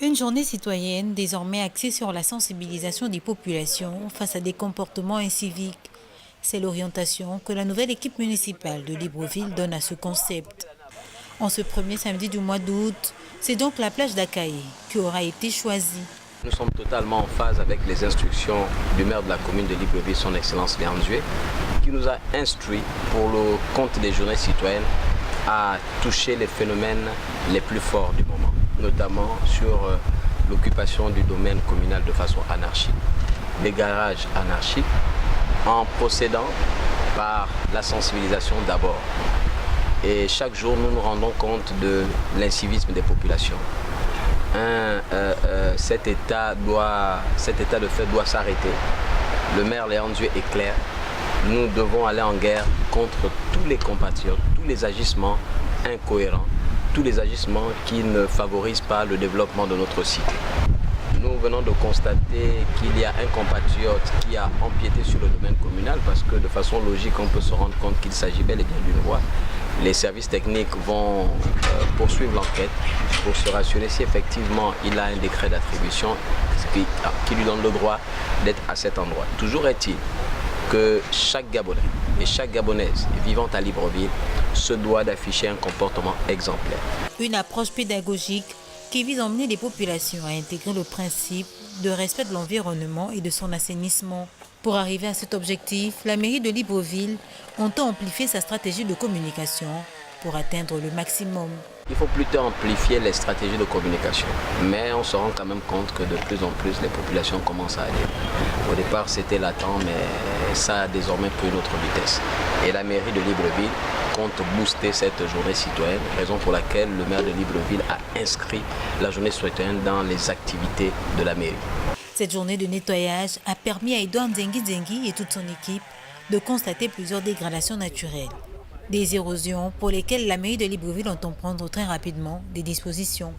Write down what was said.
Une journée citoyenne désormais axée sur la sensibilisation des populations face à des comportements inciviques. C'est l'orientation que la nouvelle équipe municipale de Libreville donne à ce concept. En ce premier samedi du mois d'août, c'est donc la plage d'Akaye qui aura été choisie. Nous sommes totalement en phase avec les instructions du maire de la commune de Libreville, son Excellence Léon Dué, qui nous a instruit pour le compte des journées citoyennes à toucher les phénomènes les plus forts du moment, notamment sur l'occupation du domaine communal de façon anarchique, les garages anarchiques, en procédant par la sensibilisation d'abord. Et chaque jour, nous nous rendons compte de l'incivisme des populations. Cet état de fait doit s'arrêter. Le maire Léon Dué est clair. Nous devons aller en guerre contre tous les compatriotes, tous les agissements incohérents, tous les agissements qui ne favorisent pas le développement de notre cité. Nous venons de constater qu'il y a un compatriote qui a empiété sur le domaine communal parce que de façon logique, on peut se rendre compte qu'il s'agit bel et bien d'une voie. Les services techniques vont poursuivre l'enquête pour se rassurer si effectivement il a un décret d'attribution qui lui donne le droit d'être à cet endroit. Toujours est-il que chaque Gabonais et chaque Gabonaise vivant à Libreville se doit d'afficher un comportement exemplaire. Une approche pédagogique qui vise à emmener les populations à intégrer le principe de respect de l'environnement et de son assainissement. Pour arriver à cet objectif, la mairie de Libreville entend amplifier sa stratégie de communication pour atteindre le maximum. Il faut plutôt amplifier les stratégies de communication, mais on se rend quand même compte que de plus en plus les populations commencent à aller. Au départ c'était latent, mais ça a désormais pris une autre vitesse. Et la mairie de Libreville compte booster cette journée citoyenne, raison pour laquelle le maire de Libreville a inscrit la journée citoyenne dans les activités de la mairie. Cette journée de nettoyage a permis à Edouard Zengi et toute son équipe de constater plusieurs dégradations naturelles. Des érosions pour lesquelles la mairie de Libreville entend prendre très rapidement des dispositions.